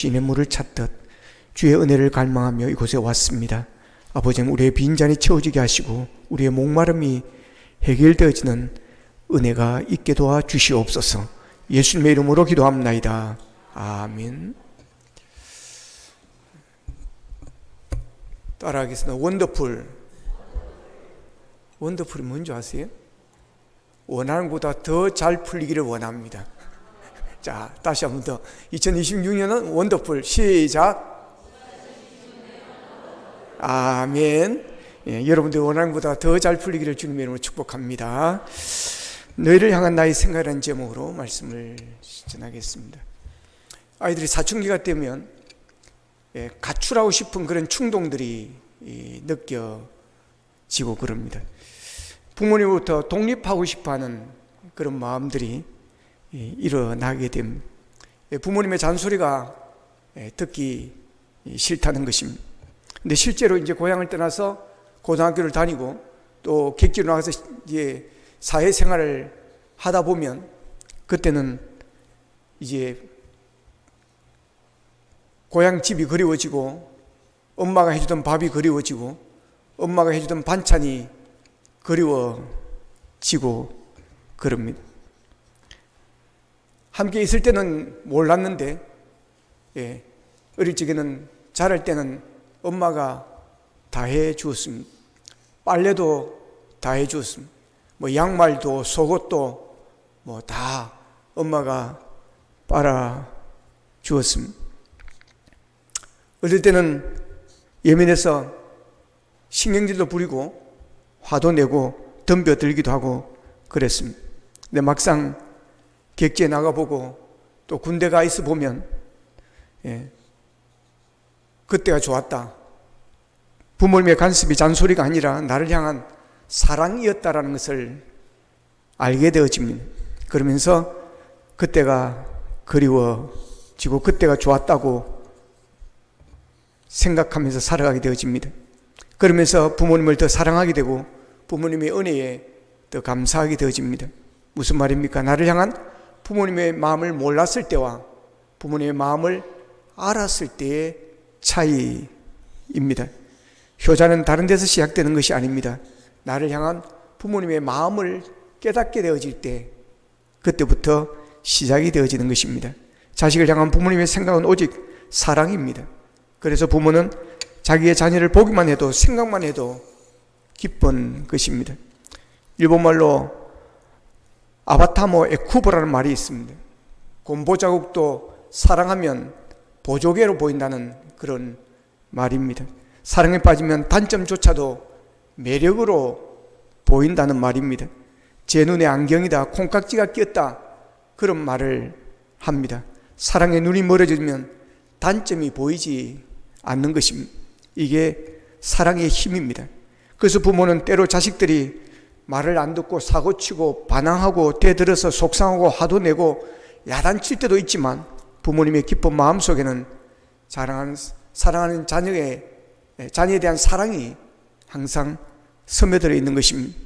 주인의 물을 찾듯 주의 은혜를 갈망하며 이곳에 왔습니다. 아버지, 우리의 빈잔이 채워지게 하시고 우리의 목마름이 해결되어지는 은혜가 있게 도와 주시옵소서. 예수님의 이름으로 기도합나이다. 아멘. 따라하겠습니다. 원더풀. 원더풀이 뭔지 아세요? 원하는 것보다 더 잘 풀리기를 원합니다. 자, 다시 한 번 더. 2026년은 원더풀. 시작. 아멘. 예, 여러분들 원하는 것보다 더 잘 풀리기를 주님의 이름으로 축복합니다. 너희를 향한 나의 생각이라는 제목으로 말씀을 전하겠습니다. 아이들이 사춘기가 되면 가출하고 싶은 그런 충동들이 느껴지고 그럽니다. 부모님부터 독립하고 싶어하는 그런 마음들이 일어나게 됩니다. 부모님의 잔소리가 듣기 싫다는 것입니다. 근데 실제로 이제 고향을 떠나서 고등학교를 다니고 또 객지로 나가서 이제 사회생활을 하다 보면 그때는 이제 고향 집이 그리워지고 엄마가 해주던 밥이 그리워지고 엄마가 해주던 반찬이 그리워지고 그럽니다. 함께 있을 때는 몰랐는데 어릴 적에는 자랄 때는 엄마가 다 해주었습니다. 빨래도 다 해주었습니다. 뭐 양말도 속옷도 뭐 다 엄마가 빨아주었습니다. 어릴 때는 예민해서 신경질도 부리고 화도 내고 덤벼들기도 하고 그랬습니다. 근데 막상 객지에 나가보고 또 군대 가 있어 보면 그때가 좋았다. 부모님의 간섭이 잔소리가 아니라 나를 향한 사랑이었다라는 것을 알게 되어집니다. 그러면서 그때가 그리워지고 그때가 좋았다고 생각하면서 살아가게 되어집니다. 그러면서 부모님을 더 사랑하게 되고 부모님의 은혜에 더 감사하게 되어집니다. 무슨 말입니까? 나를 향한 부모님의 마음을 몰랐을 때와 부모님의 마음을 알았을 때의 차이입니다. 효자는 다른 데서 시작되는 것이 아닙니다. 나를 향한 부모님의 마음을 깨닫게 되어질 때 그때부터 시작이 되어지는 것입니다. 자식을 향한 부모님의 생각은 오직 사랑입니다. 그래서 부모는 자기의 자녀를 보기만 해도 생각만 해도 기쁜 것입니다. 일본말로 아바타모 에쿠보라는 말이 있습니다. 곰보자국도 사랑하면 보조개로 보인다는 그런 말입니다. 사랑에 빠지면 단점조차도 매력으로 보인다는 말입니다. 제 눈에 안경이다, 콩깍지가 꼈다, 그런 말을 합니다. 사랑에 눈이 멀어지면 단점이 보이지 않는 것입니다. 이게 사랑의 힘입니다. 그래서 부모는 때로 자식들이 말을 안 듣고 사고치고 반항하고 대들어서 속상하고 화도 내고 야단칠 때도 있지만 부모님의 깊은 마음속에는 사랑하는 자녀에 대한 사랑이 항상 스며들어 있는 것입니다.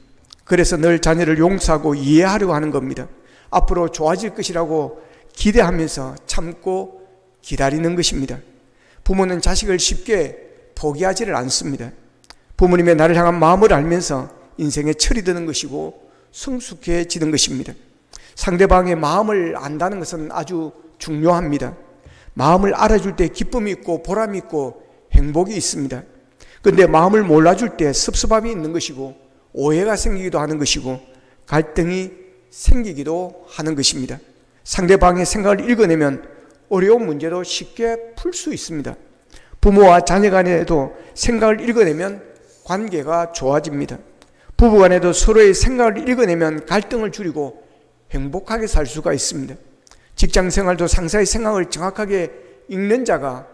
그래서 늘 자녀를 용서하고 이해하려고 하는 겁니다. 앞으로 좋아질 것이라고 기대하면서 참고 기다리는 것입니다. 부모는 자식을 쉽게 포기하지를 않습니다. 부모님의 나를 향한 마음을 알면서 인생에 철이 드는 것이고 성숙해지는 것입니다. 상대방의 마음을 안다는 것은 아주 중요합니다. 마음을 알아줄 때 기쁨이 있고 보람이 있고 행복이 있습니다. 그런데 마음을 몰라줄 때 섭섭함이 있는 것이고 오해가 생기기도 하는 것이고 갈등이 생기기도 하는 것입니다. 상대방의 생각을 읽어내면 어려운 문제도 쉽게 풀 수 있습니다. 부모와 자녀 간에도 생각을 읽어내면 관계가 좋아집니다. 부부 간에도 서로의 생각을 읽어내면 갈등을 줄이고 행복하게 살 수가 있습니다. 직장 생활도 상사의 생각을 정확하게 읽는 자가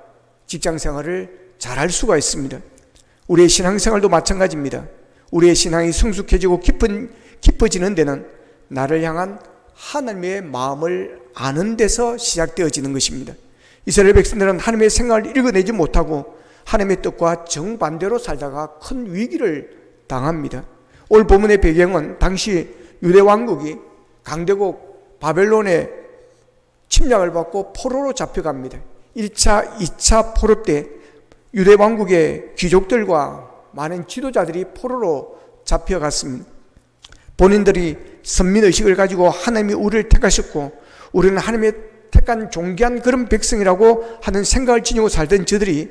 직장 생활을 잘할 수가 있습니다. 우리의 신앙생활도 마찬가지입니다. 우리의 신앙이 성숙해지고 깊어지는 데는 나를 향한 하나님의 마음을 아는 데서 시작되어지는 것입니다. 이스라엘 백성들은 하나님의 생각을 읽어내지 못하고 하나님의 뜻과 정반대로 살다가 큰 위기를 당합니다. 오늘 본문의 배경은 당시 유대 왕국이 강대국 바벨론의 침략을 받고 포로로 잡혀갑니다. 1차, 2차 포로 때 유대 왕국의 귀족들과 많은 지도자들이 포로로 잡혀갔습니다. 본인들이 선민의식을 가지고 하나님이 우리를 택하셨고 우리는 하나님의 택한 존귀한 그런 백성이라고 하는 생각을 지니고 살던 저들이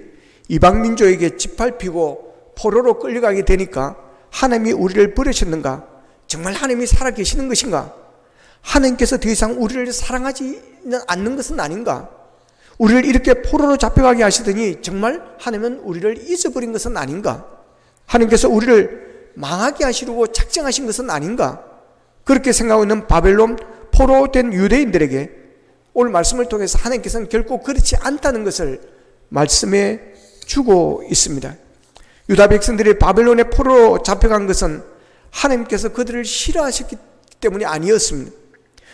이방민족에게 짓밟히고 포로로 끌려가게 되니까 하나님이 우리를 버리셨는가? 정말 하나님이 살아계시는 것인가? 하나님께서 더 이상 우리를 사랑하지는 않는 것은 아닌가? 우리를 이렇게 포로로 잡혀가게 하시더니 정말 하나님은 우리를 잊어버린 것은 아닌가? 하나님께서 우리를 망하게 하시려고 작정하신 것은 아닌가? 그렇게 생각하고 있는 바벨론 포로된 유대인들에게 오늘 말씀을 통해서 하나님께서는 결코 그렇지 않다는 것을 말씀해 주고 있습니다. 유다 백성들이 바벨론에 포로로 잡혀간 것은 하나님께서 그들을 싫어하셨기 때문이 아니었습니다.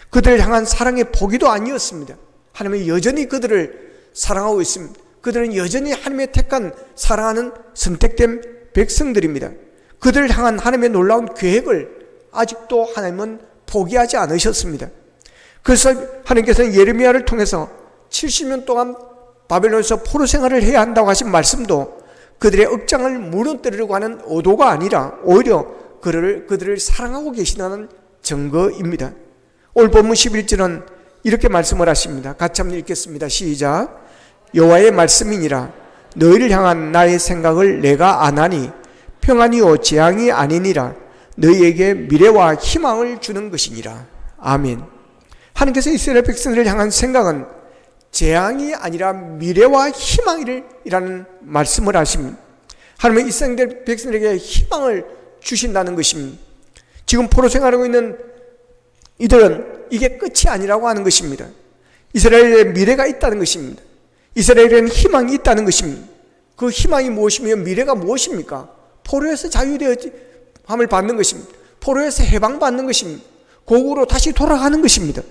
그들을 향한 사랑의 포기도 아니었습니다. 하나님은 여전히 그들을 사랑하고 있습니다. 그들은 여전히 하나님의 택한 사랑하는 선택된 백성들입니다. 그들을 향한 하나님의 놀라운 계획을 아직도 하나님은 포기하지 않으셨습니다. 그래서 하나님께서는 예레미야를 통해서 70년 동안 바벨론에서 포로 생활을 해야 한다고 하신 말씀도 그들의 억장을 무너뜨리려고 하는 의도가 아니라 오히려 그들을 사랑하고 계시다는 증거입니다. 오늘 본문 11절은 이렇게 말씀을 하십니다. 같이 한번 읽겠습니다. 시작. 여호와의 말씀이니라. 너희를 향한 나의 생각을 내가 아나니 평안이요 재앙이 아니니라. 너희에게 미래와 희망을 주는 것이니라. 아멘. 하나님께서 이스라엘 백성들을 향한 생각은 재앙이 아니라 미래와 희망이라는 말씀을 하십니다. 하나님은 이스라엘 백성들에게 희망을 주신다는 것입니다. 지금 포로 생활하고 있는 이들은 이게 끝이 아니라고 하는 것입니다. 이스라엘에 미래가 있다는 것입니다. 이스라엘에는 희망이 있다는 것입니다. 그 희망이 무엇이며 미래가 무엇입니까? 포로에서 자유되어짐을 받는 것입니다. 포로에서 해방받는 것입니다. 고국으로 다시 돌아가는 것입니다.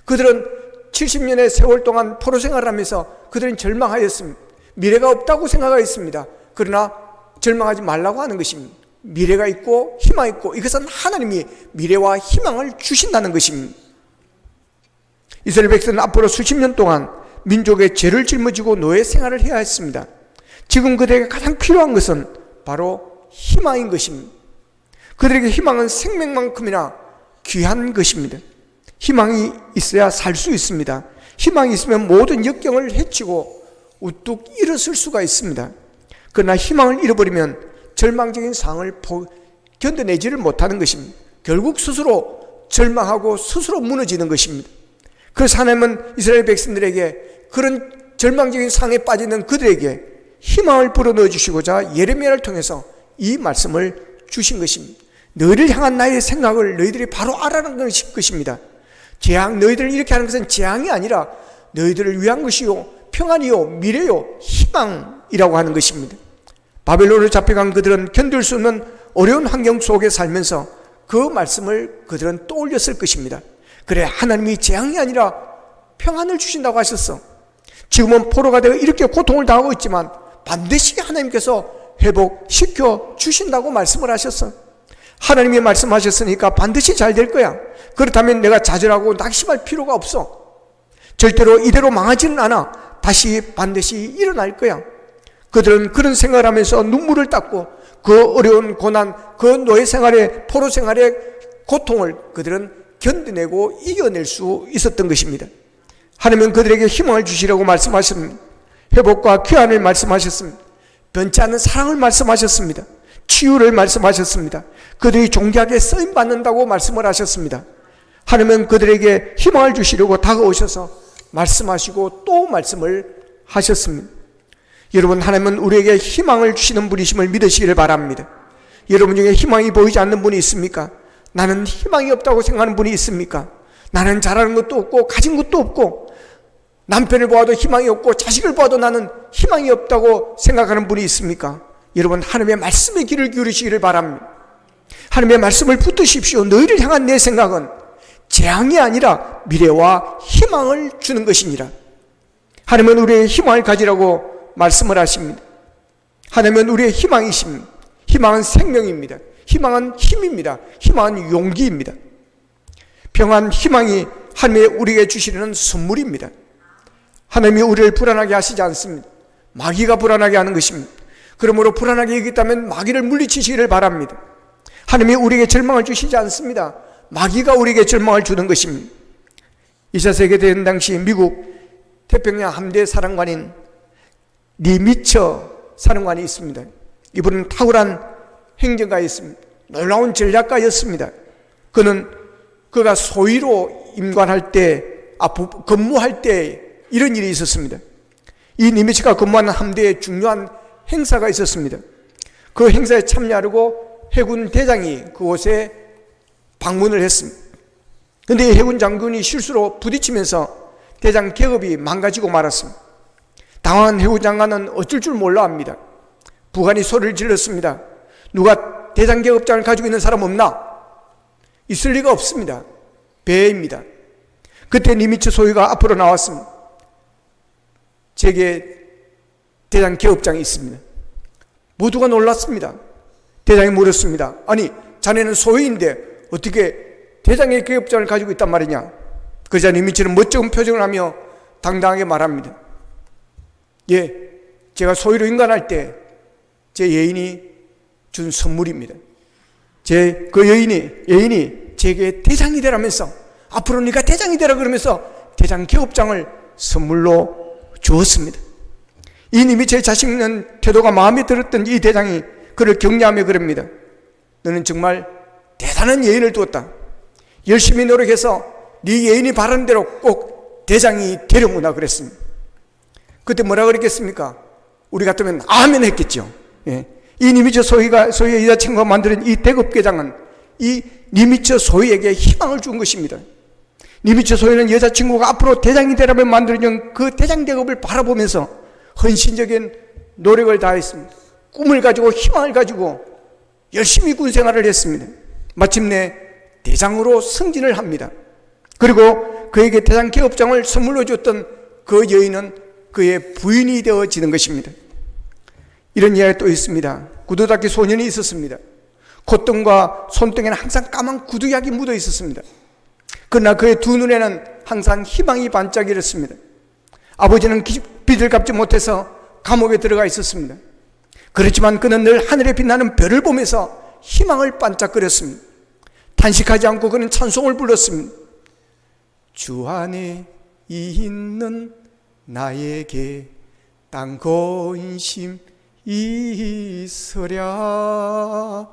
그들은 70년의 세월 동안 포로 생활을 하면서 그들은 절망하였습니다. 미래가 없다고 생각하였습니다. 그러나 절망하지 말라고 하는 것입니다. 미래가 있고 희망이 있고 이것은 하나님이 미래와 희망을 주신다는 것입니다. 이스라엘 백성은 앞으로 수십 년 동안 민족의 죄를 짊어지고 노예 생활을 해야 했습니다. 지금 그들에게 가장 필요한 것은 바로 희망인 것입니다. 그들에게 희망은 생명만큼이나 귀한 것입니다. 희망이 있어야 살 수 있습니다. 희망이 있으면 모든 역경을 헤치고 우뚝 일어설 수가 있습니다. 그러나 희망을 잃어버리면 절망적인 상황을 견뎌내지를 못하는 것입니다. 결국 스스로 절망하고 스스로 무너지는 것입니다. 그래서 하나님은 이스라엘 백성들에게 그런 절망적인 상황에 빠지는 그들에게 희망을 불어넣어 주시고자 예레미야를 통해서 이 말씀을 주신 것입니다. 너희를 향한 나의 생각을 너희들이 바로 알아는 것입니다. 너희들을 이렇게 하는 것은 재앙이 아니라 너희들을 위한 것이요 평안이요 미래요 희망이라고 하는 것입니다. 바벨론으로 잡혀간 그들은 견딜 수 없는 어려운 환경 속에 살면서 그 말씀을 그들은 떠올렸을 것입니다. 그래, 하나님이 재앙이 아니라 평안을 주신다고 하셨어. 지금은 포로가 되어 이렇게 고통을 당하고 있지만 반드시 하나님께서 회복시켜 주신다고 말씀을 하셨어. 하나님이 말씀하셨으니까 반드시 잘 될 거야. 그렇다면 내가 좌절하고 낙심할 필요가 없어. 절대로 이대로 망하지는 않아. 다시 반드시 일어날 거야. 그들은 그런 생각을 하면서 눈물을 닦고 그 어려운 고난, 그 노예 생활의 포로 생활의 고통을 그들은 견뎌내고 이겨낼 수 있었던 것입니다. 하나님은 그들에게 희망을 주시라고 말씀하셨습니다. 회복과 귀환을 말씀하셨습니다. 변치 않는 사랑을 말씀하셨습니다. 치유를 말씀하셨습니다. 그들이 존귀하게 쓰임받는다고 말씀을 하셨습니다. 하나님은 그들에게 희망을 주시려고 다가오셔서 말씀하시고 또 말씀을 하셨습니다. 여러분, 하나님은 우리에게 희망을 주시는 분이심을 믿으시기를 바랍니다. 여러분 중에 희망이 보이지 않는 분이 있습니까? 나는 희망이 없다고 생각하는 분이 있습니까? 나는 잘하는 것도 없고 가진 것도 없고 남편을 보아도 희망이 없고 자식을 보아도 나는 희망이 없다고 생각하는 분이 있습니까? 여러분, 하나님의 말씀에 귀를 기울이시기를 바랍니다. 하나님의 말씀을 붙드십시오. 너희를 향한 내 생각은 재앙이 아니라 미래와 희망을 주는 것이니라. 하나님은 우리의 희망을 가지라고 말씀을 하십니다. 하나님은 우리의 희망이십니다. 희망은 생명입니다. 희망은 힘입니다. 희망은 용기입니다. 평안, 희망이 하나님의 우리에게 주시려는 선물입니다. 하나님이 우리를 불안하게 하시지 않습니다. 마귀가 불안하게 하는 것입니다. 그러므로 불안하게 여기다면 마귀를 물리치시기를 바랍니다. 하나님이 우리에게 절망을 주시지 않습니다. 마귀가 우리에게 절망을 주는 것입니다. 2차 세계대전 당시 미국 태평양 함대 사령관인 니미처 사령관이 있습니다. 이분은 탁월한 행정가였습니다. 놀라운 전략가였습니다. 그가 소위로 임관할 때, 근무할 때 이런 일이 있었습니다. 이 니미츠가 근무하는 함대에 중요한 행사가 있었습니다. 그 행사에 참여하려고 해군 대장이 그곳에 방문을 했습니다. 그런데 이 해군 장군이 실수로 부딪히면서 대장 계급이 망가지고 말았습니다. 당황한 해군 장관은 어쩔 줄 몰라 합니다. 부관이 소리를 질렀습니다. 누가 대장 계급장을 가지고 있는 사람 없나? 있을 리가 없습니다. 배입니다. 그때 니미츠 소위가 앞으로 나왔습니다. 제게 대장 계급장이 있습니다. 모두가 놀랐습니다. 대장이 물었습니다. 아니, 자네는 소위인데 어떻게 대장의 계급장을 가지고 있단 말이냐? 그러자 니미츠는 멋쩍은 표정을 하며 당당하게 말합니다. 예, 제가 소위로 임관할 때 제 예인이 준 선물입니다. 그 예인이 제게 대장이 되라면서, 앞으로 네가 대장이 되라 그러면서 대장 계급장을 선물로 주었습니다. 이 니미츠의 자식 있는 태도가 마음에 들었던 이 대장이 그를 격려하며 그럽니다. 너는 정말 대단한 예인을 두었다. 열심히 노력해서 네 예인이 바라는 대로 꼭 대장이 되려구나 그랬습니다. 그때 뭐라 그랬겠습니까? 우리 같으면 아멘 했겠죠. 예. 이 니미츠 소위의 여자친구가 만드는 이 대급계장은 이 니미츠 소위에게 희망을 준 것입니다. 니미츠 소위는 여자친구가 앞으로 대장이 되라면 만들어준 그 대장 대급을 바라보면서 헌신적인 노력을 다했습니다. 꿈을 가지고 희망을 가지고 열심히 군생활을 했습니다. 마침내 대장으로 승진을 합니다. 그리고 그에게 대장 계급장을 선물로 줬던 그 여인은 그의 부인이 되어지는 것입니다. 이런 이야기가 또 있습니다. 구두닦이 소년이 있었습니다. 콧등과 손등에는 항상 까만 구두약이 묻어 있었습니다. 그러나 그의 두 눈에는 항상 희망이 반짝이었습니다. 아버지는 빚을 갚지 못해서 감옥에 들어가 있었습니다. 그렇지만 그는 늘 하늘에 빛나는 별을 보면서 희망을 반짝거렸습니다. 탄식하지 않고 그는 찬송을 불렀습니다. 주 안에 있는 나에게 땅 근심 있으랴.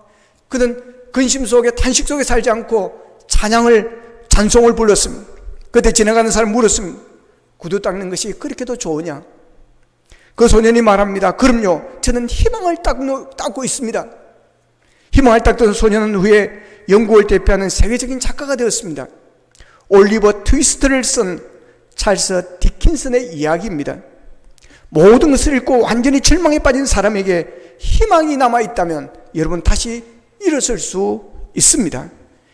그는 근심 속에, 탄식 속에 살지 않고 찬송을 불렀습니다. 그때 지나가는 사람 물었습니다. 구두 닦는 것이 그렇게도 좋으냐? 그 소년이 말합니다. 그럼요, 저는 희망을 닦고 있습니다. 희망을 닦던 소년은 후에 영국을 대표하는 세계적인 작가가 되었습니다. 올리버 트위스트를 쓴 찰스 디킨슨의 이야기입니다. 모든 것을 잃고 완전히 절망에 빠진 사람에게 희망이 남아있다면 여러분 다시 일어설 수 있습니다.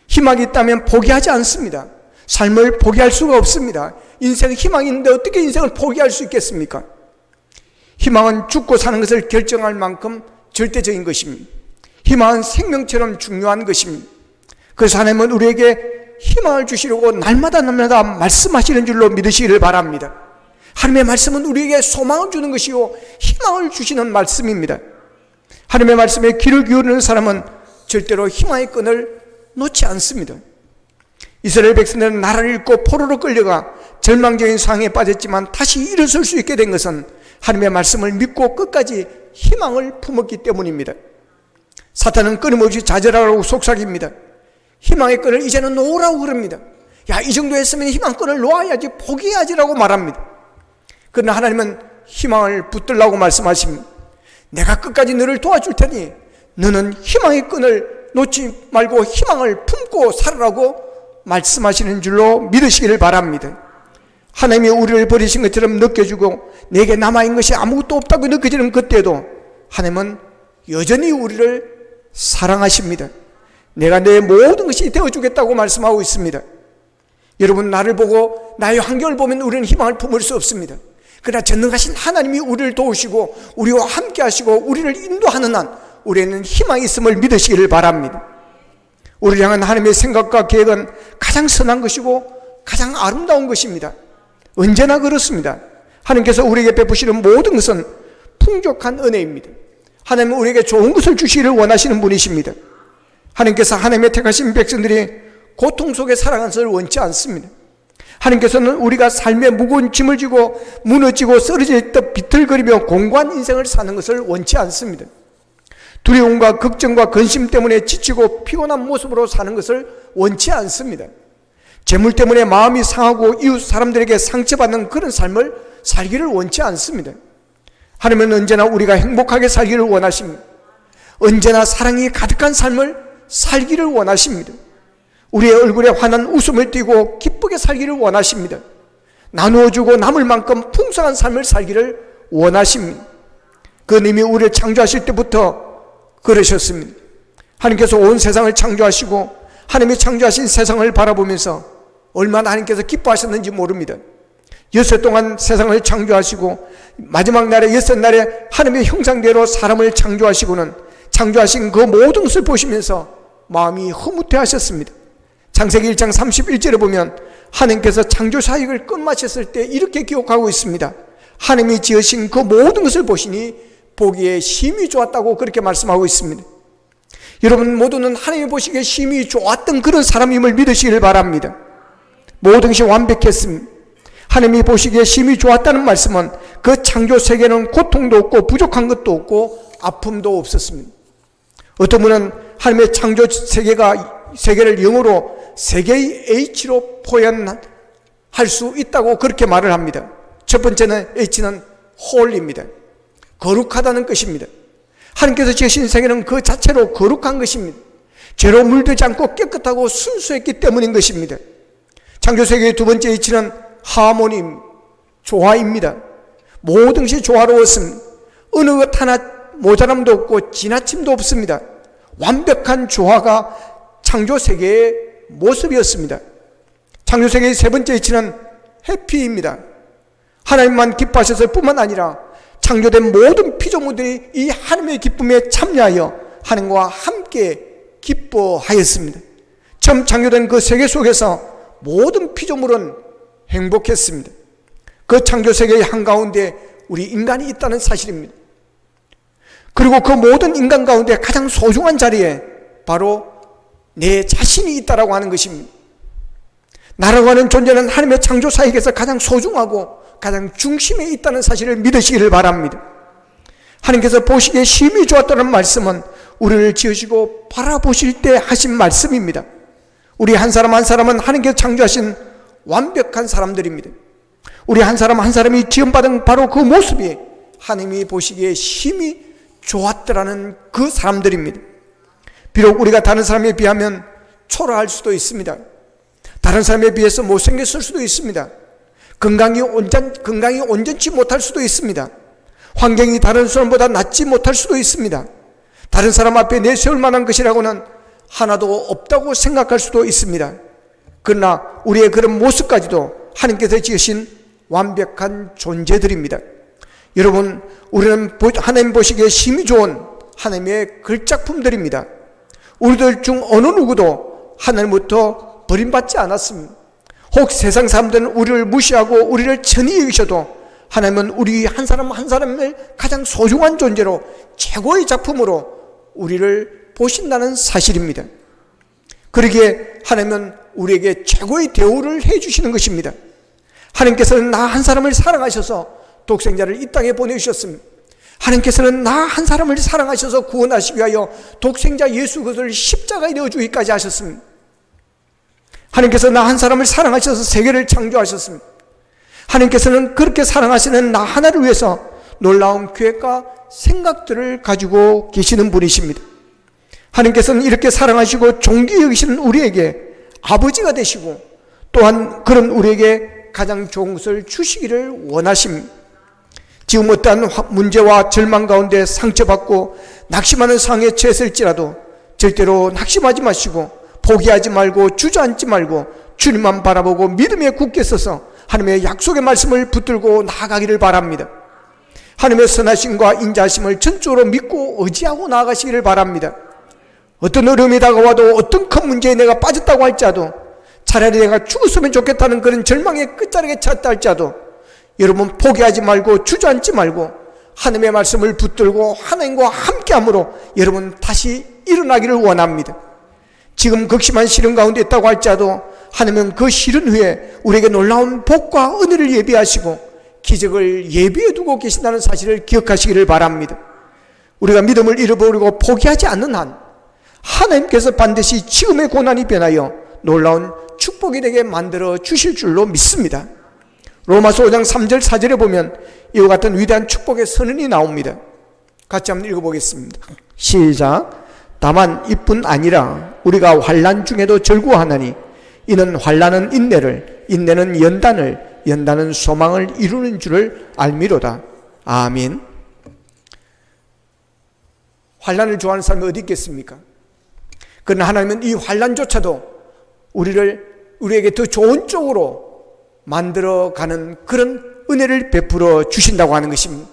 희망이 있다면 포기하지 않습니다. 삶을 포기할 수가 없습니다. 인생에 희망이 있는데 어떻게 인생을 포기할 수 있겠습니까? 희망은 죽고 사는 것을 결정할 만큼 절대적인 것입니다. 희망은 생명처럼 중요한 것입니다. 그래서 하나님은 우리에게 희망을 주시려고 날마다 말씀하시는 줄로 믿으시기를 바랍니다. 하나님의 말씀은 우리에게 소망을 주는 것이요 희망을 주시는 말씀입니다. 하나님의 말씀에 귀를 기울이는 사람은 절대로 희망의 끈을 놓지 않습니다. 이스라엘 백성들은 나라를 잃고 포로로 끌려가 절망적인 상황에 빠졌지만 다시 일어설 수 있게 된 것은 하나님의 말씀을 믿고 끝까지 희망을 품었기 때문입니다. 사탄은 끊임없이 좌절하라고 속삭입니다. 희망의 끈을 이제는 놓으라고 그럽니다. 야, 이 정도 했으면 희망끈을 놓아야지, 포기해야지라고 말합니다. 그러나 하나님은 희망을 붙들라고 말씀하십니다. 내가 끝까지 너를 도와줄 테니 너는 희망의 끈을 놓지 말고 희망을 품고 살아라고 말씀하시는 줄로 믿으시기를 바랍니다. 하나님이 우리를 버리신 것처럼 느껴지고 내게 남아있는 것이 아무것도 없다고 느껴지는 그때도 하나님은 여전히 우리를 사랑하십니다. 내가 내 모든 것이 되어주겠다고 말씀하고 있습니다. 여러분, 나를 보고 나의 환경을 보면 우리는 희망을 품을 수 없습니다. 그러나 전능하신 하나님이 우리를 도우시고 우리와 함께 하시고 우리를 인도하는 한 우리에는 희망이 있음을 믿으시기를 바랍니다. 우리를 향한 하나님의 생각과 계획은 가장 선한 것이고 가장 아름다운 것입니다. 언제나 그렇습니다. 하나님께서 우리에게 베푸시는 모든 것은 풍족한 은혜입니다. 하나님은 우리에게 좋은 것을 주시기를 원하시는 분이십니다. 하나님께서 하나님의 택하신 백성들이 고통 속에 살아가는 것을 원치 않습니다. 하나님께서는 우리가 삶의 무거운 짐을 지고 무너지고 쓰러질 듯 비틀거리며 공고한 인생을 사는 것을 원치 않습니다. 두려움과 걱정과 근심 때문에 지치고 피곤한 모습으로 사는 것을 원치 않습니다. 재물 때문에 마음이 상하고 이웃 사람들에게 상처받는 그런 삶을 살기를 원치 않습니다. 하나님은 언제나 우리가 행복하게 살기를 원하십니다. 언제나 사랑이 가득한 삶을 살기를 원하십니다. 우리의 얼굴에 환한 웃음을 띠고 기쁘게 살기를 원하십니다. 나누어주고 남을 만큼 풍성한 삶을 살기를 원하십니다. 그님이 우리를 창조하실 때부터 그러셨습니다. 하나님께서 온 세상을 창조하시고 하나님이 창조하신 세상을 바라보면서 얼마나 하나님께서 기뻐하셨는지 모릅니다. 6일 동안 세상을 창조하시고 마지막 날에 6날에 하나님의 형상대로 사람을 창조하시고는 창조하신 그 모든 것을 보시면서 마음이 흐뭇해하셨습니다. 창세기 1장 31절에 보면 하나님께서 창조 사역을 끝마쳤을 때 이렇게 기록하고 있습니다. 하나님이 지으신 그 모든 것을 보시니 보기에 심히 좋았다고 그렇게 말씀하고 있습니다. 여러분 모두는 하나님이 보시기에 심히 좋았던 그런 사람임을 믿으시길 바랍니다. 모든 것이 완벽했습니다. 하나님이 보시기에 심히 좋았다는 말씀은 그 창조 세계는 고통도 없고 부족한 것도 없고 아픔도 없었습니다. 어떤 분은 하나님의 창조 세계를 영어로 세계의 H로 표현할 수 있다고 그렇게 말을 합니다. 첫 번째는 H는 홀입니다. 거룩하다는 것입니다. 하나님께서 지으신 세계는 그 자체로 거룩한 것입니다. 죄로 물들지 않고 깨끗하고 순수했기 때문인 것입니다. 창조세계의 두 번째 H는 하모니, 조화입니다. 모든 것이 조화로웠습니다. 어느 것 하나 모자람도 없고 지나침도 없습니다. 완벽한 조화가 창조세계의 모습이었습니다. 창조세계의 세 번째 H는 해피입니다. 하나님만 기뻐하셨을 뿐만 아니라 창조된 모든 피조물들이 이 하나님의 기쁨에 참여하여 하나님과 함께 기뻐하였습니다. 처음 창조된 그 세계 속에서 모든 피조물은 행복했습니다. 그 창조세계의 한가운데 우리 인간이 있다는 사실입니다. 그리고 그 모든 인간 가운데 가장 소중한 자리에 바로 내 자신이 있다라고 하는 것입니다. 나라고 하는 존재는 하나님의 창조 사역에서 가장 소중하고 가장 중심에 있다는 사실을 믿으시기를 바랍니다. 하나님께서 보시기에 심히 좋았다는 말씀은 우리를 지으시고 바라보실 때 하신 말씀입니다. 우리 한 사람 한 사람은 하나님께서 창조하신 완벽한 사람들입니다. 우리 한 사람 한 사람이 지음받은 바로 그 모습이 하나님이 보시기에 심히 좋았더라는 그 사람들입니다. 비록 우리가 다른 사람에 비하면 초라할 수도 있습니다. 다른 사람에 비해서 못생겼을 수도 있습니다. 건강이 온전치 못할 수도 있습니다. 환경이 다른 사람보다 낫지 못할 수도 있습니다. 다른 사람 앞에 내세울 만한 것이라고는 하나도 없다고 생각할 수도 있습니다. 그러나 우리의 그런 모습까지도 하나님께서 지으신 완벽한 존재들입니다. 여러분, 우리는 하나님 보시기에 심히 좋은 하나님의 글작품들입니다. 우리들 중 어느 누구도 하나님부터 버림받지 않았습니다. 혹 세상 사람들은 우리를 무시하고 우리를 천히 여기셔도 하나님은 우리 한 사람 한 사람을 가장 소중한 존재로 최고의 작품으로 우리를 보신다는 사실입니다. 그러기에 하나님은 우리에게 최고의 대우를 해주시는 것입니다. 하나님께서는 나 한 사람을 사랑하셔서 독생자를 이 땅에 보내주셨습니다. 하나님께서는 나 한 사람을 사랑하셔서 구원하시기 위하여 독생자 예수 그리스도를 십자가에 내어주기까지 하셨습니다. 하나님께서 나 한 사람을 사랑하셔서 세계를 창조하셨습니다. 하나님께서는 그렇게 사랑하시는 나 하나를 위해서 놀라운 계획과 생각들을 가지고 계시는 분이십니다. 하나님께서는 이렇게 사랑하시고 존귀 여기시는 우리에게 아버지가 되시고 또한 그런 우리에게 가장 좋은 것을 주시기를 원하십니다. 지금 어떠한 문제와 절망 가운데 상처받고 낙심하는 상황에 처했을지라도 절대로 낙심하지 마시고 포기하지 말고 주저앉지 말고 주님만 바라보고 믿음에 굳게 서서 하나님의 약속의 말씀을 붙들고 나아가기를 바랍니다. 하나님의 선하심과 인자하심을 전적으로 믿고 의지하고 나아가시기를 바랍니다. 어떤 어려움이 다가와도 어떤 큰 문제에 내가 빠졌다고 할지라도 차라리 내가 죽었으면 좋겠다는 그런 절망의 끝자락에 찼다 할지라도 여러분 포기하지 말고 주저앉지 말고 하나님의 말씀을 붙들고 하나님과 함께함으로 여러분 다시 일어나기를 원합니다. 지금 극심한 시련 가운데 있다고 할지라도 하나님은 그 시련 후에 우리에게 놀라운 복과 은혜를 예비하시고 기적을 예비해 두고 계신다는 사실을 기억하시기를 바랍니다. 우리가 믿음을 잃어버리고 포기하지 않는 한 하나님께서 반드시 지금의 고난이 변하여 놀라운 축복이 되게 만들어 주실 줄로 믿습니다. 로마서 5장 3절 4절에 보면 이와 같은 위대한 축복의 선언이 나옵니다. 같이 한번 읽어보겠습니다. 시작. 다만 이뿐 아니라 우리가 환난 중에도 절구하나니 이는 환난은 인내를, 인내는 연단을, 연단은 소망을 이루는 줄을 알미로다. 아멘. 환난을 좋아하는 사람이 어디 있겠습니까? 그러나 하나님은 이 환난조차도 우리에게 더 좋은 쪽으로 만들어가는 그런 은혜를 베풀어 주신다고 하는 것입니다.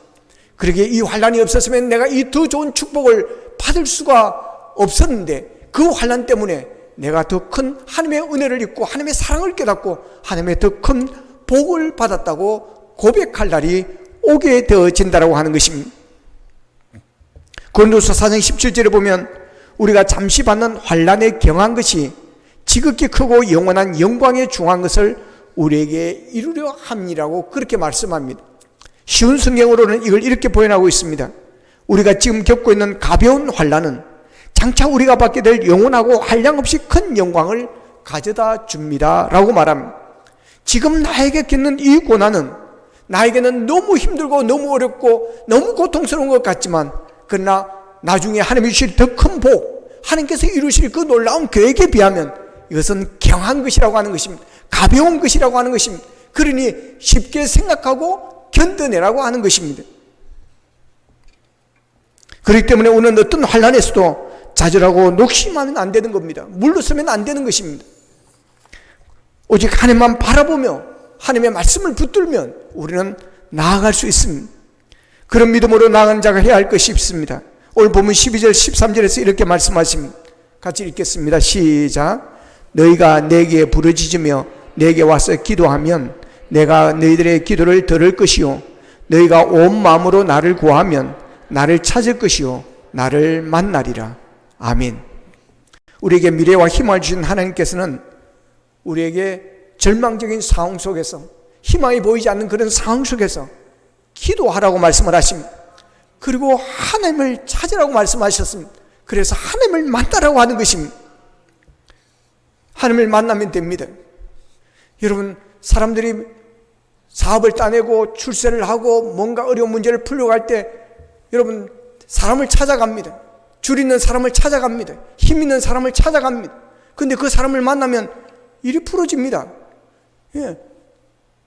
그러기에 이 환난이 없었으면 내가 이 더 좋은 축복을 받을 수가 없었는데 그 환난 때문에 내가 더 큰 하나님의 은혜를 입고 하나님의 사랑을 깨닫고 하나님의 더 큰 복을 받았다고 고백할 날이 오게 되어진다고 하는 것입니다. 고린도서 4장 17절에 보면 우리가 잠시 받는 환난에 경한 것이 지극히 크고 영원한 영광에 중한 것을 우리에게 이루려 함이라고 그렇게 말씀합니다. 쉬운 성경으로는 이걸 이렇게 표현하고 있습니다. 우리가 지금 겪고 있는 가벼운 환난은 장차 우리가 받게 될 영원하고 한량없이 큰 영광을 가져다 줍니다 라고 말합니다. 지금 나에게 겪는 이 고난은 나에게는 너무 힘들고 너무 어렵고 너무 고통스러운 것 같지만 그러나 나중에 하나님이 주실 더 큰 복, 하나님께서 이루실 그 놀라운 계획에 비하면 이것은 경한 것이라고 하는 것입니다. 가벼운 것이라고 하는 것입니다. 그러니 쉽게 생각하고 견뎌내라고 하는 것입니다. 그렇기 때문에 우리는 어떤 환난에서도 좌절하고 녹심하면 안 되는 겁니다. 물러서면 안 되는 것입니다. 오직 하나님만 바라보며 하나님의 말씀을 붙들면 우리는 나아갈 수 있습니다. 그런 믿음으로 나아가는 자가 해야 할 것이 있습니다. 오늘 보면 12절 13절에서 이렇게 말씀하십니다. 같이 읽겠습니다. 시작. 너희가 내게 부르짖으며 내게 와서 기도하면 내가 너희들의 기도를 들을 것이요 너희가 온 마음으로 나를 구하면 나를 찾을 것이요 나를 만나리라. 아멘. 우리에게 미래와 희망을 주신 하나님께서는 우리에게 절망적인 상황 속에서 희망이 보이지 않는 그런 상황 속에서 기도하라고 말씀을 하십니다. 그리고 하나님을 찾으라고 말씀하셨습니다. 그래서 하나님을 만나라고 하는 것입니다. 하나님을 만나면 됩니다. 여러분, 사람들이 사업을 따내고 출세를 하고 뭔가 어려운 문제를 풀려고 할 때 여러분 사람을 찾아갑니다. 줄 있는 사람을 찾아갑니다. 힘 있는 사람을 찾아갑니다. 근데 그 사람을 만나면 일이 풀어집니다. 예.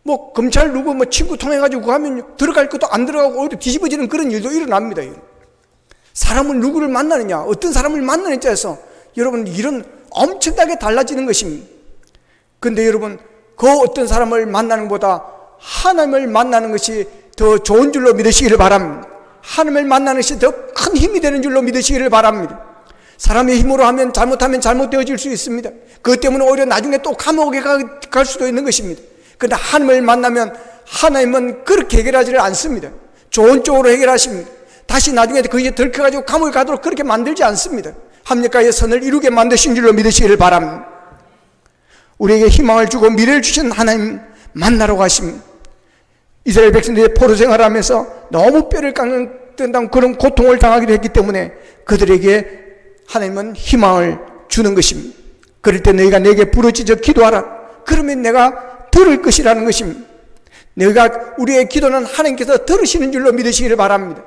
뭐 검찰 누구 뭐 친구 통해가지고 하면 들어갈 것도 안 들어가고 오히려 뒤집어지는 그런 일도 일어납니다. 사람을 누구를 만나느냐, 어떤 사람을 만나느냐에 해서 여러분 일은 엄청나게 달라지는 것입니다. 근데 여러분 그 어떤 사람을 만나는 것보다 하나님을 만나는 것이 더 좋은 줄로 믿으시기를 바랍니다. 하나님을 만나는 것이 더 큰 힘이 되는 줄로 믿으시기를 바랍니다. 사람의 힘으로 하면 잘못하면 잘못되어질 수 있습니다. 그것 때문에 오히려 나중에 또 감옥에 갈 수도 있는 것입니다. 그런데 하나님을 만나면 하나님은 그렇게 해결하지를 않습니다. 좋은 쪽으로 해결하십니다. 다시 나중에 그게 들켜가지고 감옥에 가도록 그렇게 만들지 않습니다. 합력과의 선을 이루게 만드신 줄로 믿으시기를 바랍니다. 우리에게 희망을 주고 미래를 주신 하나님 만나러 가십니다. 이스라엘 백성들이 포로 생활하면서 너무 뼈를 깎는 그런 고통을 당하기도 했기 때문에 그들에게 하나님은 희망을 주는 것입니다. 그럴 때 너희가 내게 부르짖어 기도하라. 그러면 내가 들을 것이라는 것입니다. 너희가 우리의 기도는 하나님께서 들으시는 줄로 믿으시기를 바랍니다.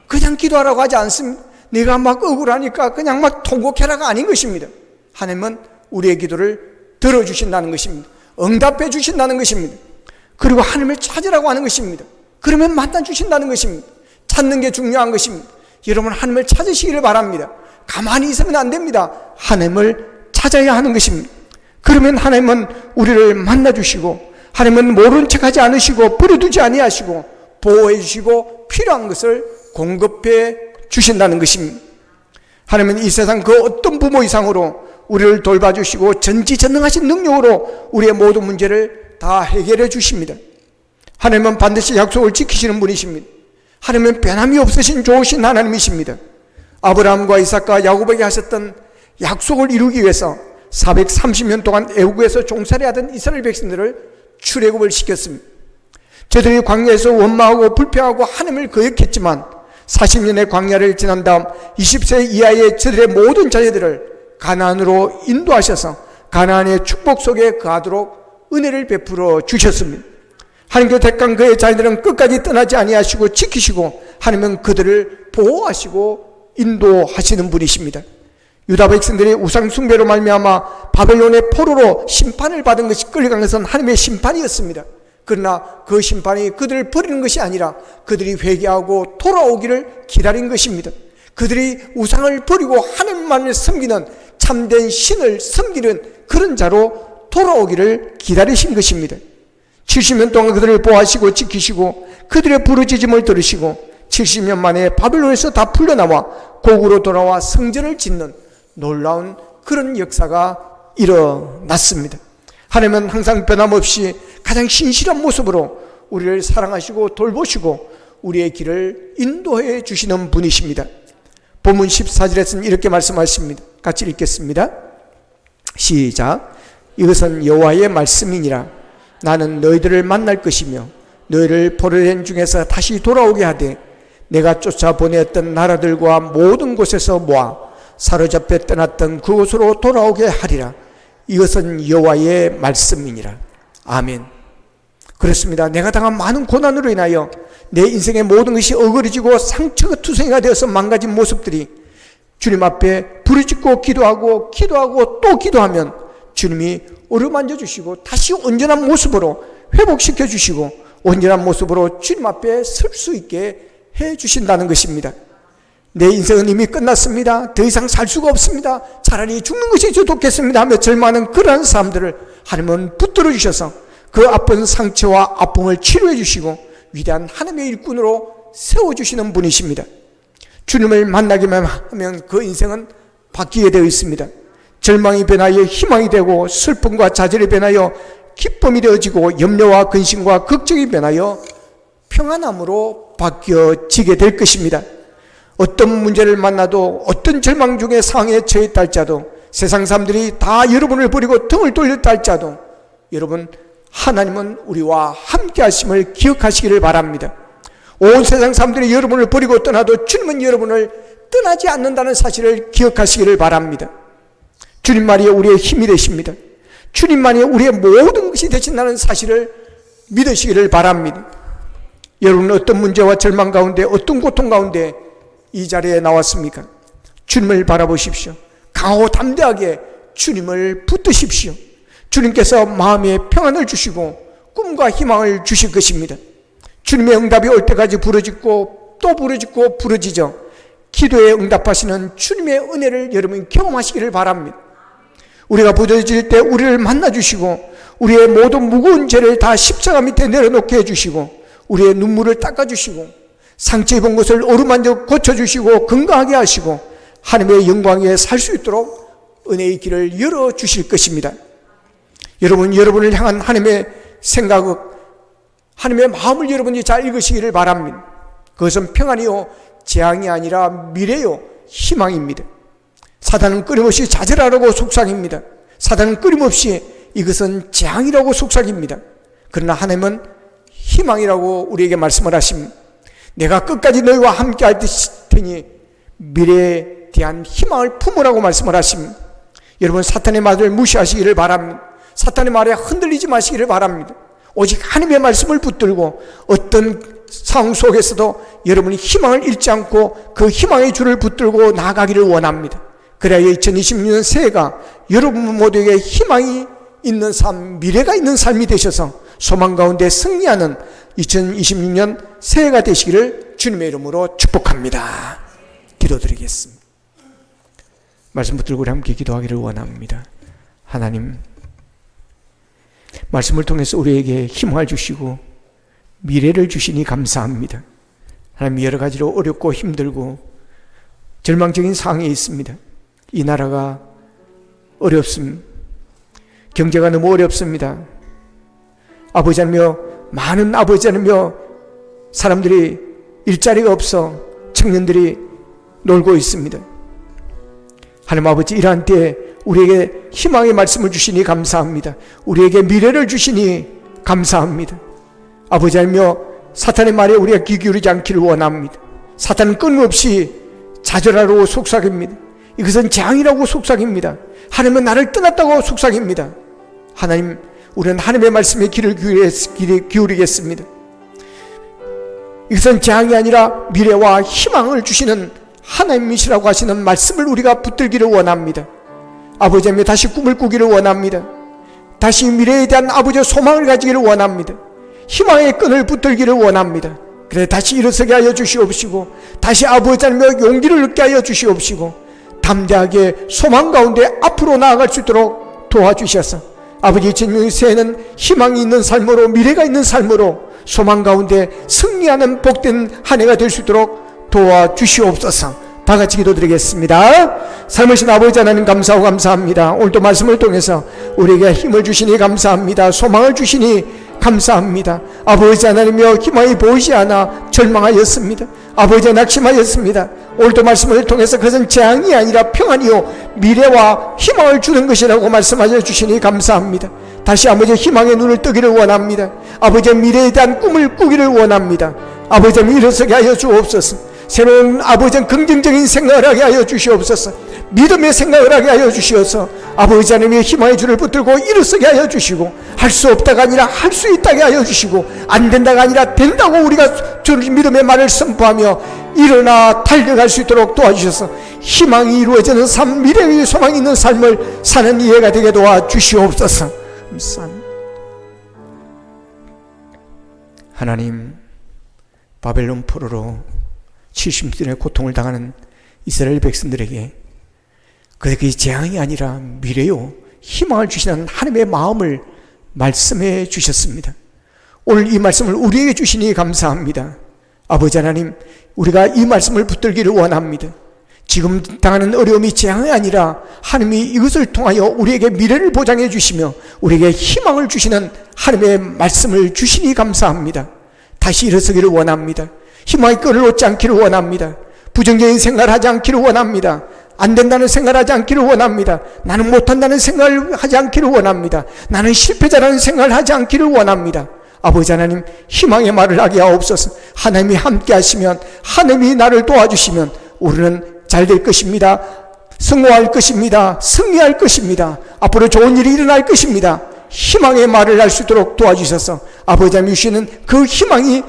그냥 기도하라고 하지 않습니다. 네가 막 억울하니까 그냥 막 통곡해라가 아닌 것입니다. 하나님은 우리의 기도를 들어주신다는 것입니다. 응답해 주신다는 것입니다. 그리고 하나님을 찾으라고 하는 것입니다. 그러면 만나주신다는 것입니다. 찾는 게 중요한 것입니다. 여러분 하나님을 찾으시기를 바랍니다. 가만히 있으면 안 됩니다. 하나님을 찾아야 하는 것입니다. 그러면 하나님은 우리를 만나주시고 하나님은 모른 척하지 않으시고 버려두지 아니하시고 보호해 주시고 필요한 것을 공급해 주신다는 것입니다. 하나님은 이 세상 그 어떤 부모 이상으로 우리를 돌봐주시고 전지전능하신 능력으로 우리의 모든 문제를 다 해결해 주십니다. 하나님은 반드시 약속을 지키시는 분이십니다. 하나님은 변함이 없으신 좋으신 하나님이십니다. 아브라함과 이삭과 야곱에게 하셨던 약속을 이루기 위해서 430년 동안 애국에서 종살이하던 이스라엘 백성들을 출애굽을 시켰습니다. 저들이 광야에서 원망하고 불평하고 하나님을 거역했지만 40년의 광야를 지난 다음 20세 이하의 저들의 모든 자녀들을 가나안으로 인도하셔서 가나안의 축복 속에 거하도록 은혜를 베풀어 주셨습니다. 하나님께 택한 그의 자녀들은 끝까지 떠나지 아니하시고 지키시고 하나님은 그들을 보호하시고 인도하시는 분이십니다. 유다 백성들이 우상 숭배로 말미암아 바벨론의 포로로 심판을 받은 것이 끌려간 것은 하나님의 심판이었습니다. 그러나 그 심판이 그들을 버리는 것이 아니라 그들이 회개하고 돌아오기를 기다린 것입니다. 그들이 우상을 버리고 하나님만을 섬기는 참된 신을 섬기는 그런 자로 돌아오기를 기다리신 것입니다. 70년 동안 그들을 보호하시고 지키시고 그들의 부르짖음을 들으시고 70년 만에 바벨론에서 다 풀려나와 고국으로 돌아와 성전을 짓는 놀라운 그런 역사가 일어났습니다. 하나님은 항상 변함없이 가장 신실한 모습으로 우리를 사랑하시고 돌보시고 우리의 길을 인도해 주시는 분이십니다. 본문 14절에서는 이렇게 말씀하십니다. 같이 읽겠습니다. 시작. 이것은 여호와의 말씀이니라. 나는 너희들을 만날 것이며 너희를 포로된 중에서 다시 돌아오게 하되 내가 쫓아보내었던 나라들과 모든 곳에서 모아 사로잡혀 떠났던 그곳으로 돌아오게 하리라. 이것은 여호와의 말씀이니라. 아멘. 그렇습니다. 내가 당한 많은 고난으로 인하여 내 인생의 모든 것이 어그러지고 상처가 투성이가 되어서 망가진 모습들이 주님 앞에 부르짖고 기도하고 또 기도하면 주님이 어루만져 주시고 다시 온전한 모습으로 회복시켜 주시고 온전한 모습으로 주님 앞에 설 수 있게 해 주신다는 것입니다. 내 인생은 이미 끝났습니다. 더 이상 살 수가 없습니다. 차라리 죽는 것이 좋겠습니다 하며 절망하는 그러한 사람들을 하나님은 붙들어 주셔서 그 아픈 상처와 아픔을 치료해 주시고 위대한 하나님의 일꾼으로 세워주시는 분이십니다. 주님을 만나기만 하면 그 인생은 바뀌게 되어 있습니다. 절망이 변하여 희망이 되고 슬픔과 좌절이 변하여 기쁨이 되어지고 염려와 근심과 걱정이 변하여 평안함으로 바뀌어지게 될 것입니다. 어떤 문제를 만나도 어떤 절망 중의 상황에 처했다 할지라도 세상 사람들이 다 여러분을 버리고 등을 돌렸다 할지라도 여러분 하나님은 우리와 함께 하심을 기억하시기를 바랍니다. 온 세상 사람들이 여러분을 버리고 떠나도 주님은 여러분을 떠나지 않는다는 사실을 기억하시기를 바랍니다. 주님만이 우리의 힘이 되십니다. 주님만이 우리의 모든 것이 되신다는 사실을 믿으시기를 바랍니다. 여러분은 어떤 문제와 절망 가운데 어떤 고통 가운데 이 자리에 나왔습니까? 주님을 바라보십시오. 강하고 담대하게 주님을 붙드십시오. 주님께서 마음에 평안을 주시고 꿈과 희망을 주실 것입니다. 주님의 응답이 올 때까지 부르짖고 또 부르짖고 부르짖어 기도에 응답하시는 주님의 은혜를 여러분 경험하시기를 바랍니다. 우리가 부르짖을 때 우리를 만나주시고 우리의 모든 무거운 죄를 다 십자가 밑에 내려놓게 해주시고 우리의 눈물을 닦아주시고 상처 입은 곳을 어루만져 고쳐주시고 건강하게 하시고 하나님의 영광 위에 살 수 있도록 은혜의 길을 열어주실 것입니다. 여러분을 향한 하나님의 생각을, 하나님의 마음을 여러분이 잘 읽으시기를 바랍니다. 그것은 평안이요 재앙이 아니라 미래요 희망입니다. 사단은 끊임없이 좌절하라고 속삭입니다. 사단은 끊임없이 이것은 재앙이라고 속삭입니다. 그러나 하나님은 희망이라고 우리에게 말씀을 하십니다. 내가 끝까지 너희와 함께 할 테니 미래에 대한 희망을 품으라고 말씀을 하십니다. 여러분 사탄의 말을 무시하시기를 바랍니다. 사탄의 말에 흔들리지 마시기를 바랍니다. 오직 하나님의 말씀을 붙들고 어떤 상황 속에서도 여러분이 희망을 잃지 않고 그 희망의 줄을 붙들고 나아가기를 원합니다. 그래야 2026년 새해가 여러분 모두에게 희망이 있는 삶, 미래가 있는 삶이 되셔서 소망 가운데 승리하는 2026년 새해가 되시기를 주님의 이름으로 축복합니다. 기도드리겠습니다. 말씀 붙들고 우리 함께 기도하기를 원합니다. 하나님, 말씀을 통해서 우리에게 희망을 주시고 미래를 주시니 감사합니다. 하나님, 여러 가지로 어렵고 힘들고 절망적인 상황에 있습니다. 이 나라가 어렵습니다. 경제가 너무 어렵습니다. 아버지 하나님, 많은 아버지 하나님여 사람들이 일자리가 없어 청년들이 놀고 있습니다. 하나님 아버지, 이러한 때에 우리에게 희망의 말씀을 주시니 감사합니다. 우리에게 미래를 주시니 감사합니다. 아버지 하나님여, 사탄의 말에 우리가 귀 기울이지 않기를 원합니다. 사탄은 끊임없이 좌절하라고 속삭입니다. 이것은 재앙이라고 속삭입니다. 하나님은 나를 떠났다고 속삭입니다. 하나님, 우리는 하나님의 말씀에 귀를 기울이겠습니다. 이것은 재앙이 아니라 미래와 희망을 주시는 하나님이시라고 하시는 말씀을 우리가 붙들기를 원합니다. 아버지 하나님, 다시 꿈을 꾸기를 원합니다. 다시 미래에 대한 아버지의 소망을 가지기를 원합니다. 희망의 끈을 붙들기를 원합니다. 그래, 다시 일어서게 하여 주시옵시고, 다시 아버지 하나님 용기를 얻게 하여 주시옵시고, 담대하게 소망 가운데 앞으로 나아갈 수 있도록 도와주셔서 아버지, 이 새해는 희망이 있는 삶으로, 미래가 있는 삶으로 소망 가운데 승리하는 복된 한 해가 될 수 있도록 도와주시옵소서. 다 같이 기도드리겠습니다. 삶으신 아버지 하나님, 감사하고 감사합니다. 오늘도 말씀을 통해서 우리에게 힘을 주시니 감사합니다. 소망을 주시니 감사합니다. 아버지 하나님이여, 희망이 보이지 않아 절망하였습니다. 아버지, 낙심하였습니다. 오늘도 말씀을 통해서 그것은 재앙이 아니라 평안이요 미래와 희망을 주는 것이라고 말씀하여 주시니 감사합니다. 다시 아버지 희망의 눈을 뜨기를 원합니다. 아버지의 미래에 대한 꿈을 꾸기를 원합니다. 아버지 일어서게 하여 주옵소서. 새로운 아버지 긍정적인 생각을 하게 하여 주시옵소서. 믿음의 생각을 하게 하여 주시어서 아버지 하나님의 희망의 줄을 붙들고 일어서게 하여 주시고, 할 수 없다가 아니라 할 수 있다게 하여 주시고, 안 된다가 아니라 된다고 우리가 주님 믿음의 말을 선포하며 일어나 달려갈 수 있도록 도와주셔서 희망이 이루어지는 삶, 미래의 소망이 있는 삶을 사는 이해가 되게 도와주시옵소서. 하나님, 바벨론 포로로 70년의 고통을 당하는 이스라엘 백성들에게 그게 재앙이 아니라 미래요 희망을 주시는 하나님의 마음을 말씀해 주셨습니다. 오늘 이 말씀을 우리에게 주시니 감사합니다. 아버지 하나님, 우리가 이 말씀을 붙들기를 원합니다. 지금 당하는 어려움이 재앙이 아니라 하나님이 이것을 통하여 우리에게 미래를 보장해 주시며 우리에게 희망을 주시는 하나님의 말씀을 주시니 감사합니다. 다시 일어서기를 원합니다. 희망의 끈을 놓지 않기를 원합니다. 부정적인 생각을 하지 않기를 원합니다. 안 된다는 생각을 하지 않기를 원합니다. 나는 못한다는 생각을 하지 않기를 원합니다. 나는 실패자라는 생각을 하지 않기를 원합니다. 아버지 하나님, 희망의 말을 하게 하옵소서. 하나님이 함께 하시면, 하나님이 나를 도와주시면 우리는 잘 될 것입니다. 성공할 것입니다. 승리할 것입니다. 앞으로 좋은 일이 일어날 것입니다. 희망의 말을 할 수 있도록 도와주셔서 아버지 하나님 주시는 그 희망이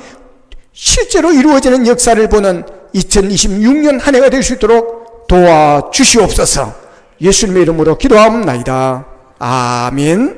실제로 이루어지는 역사를 보는 2026년 한 해가 될 수 있도록 도와주시옵소서. 예수님의 이름으로 기도하옵나이다. 아멘.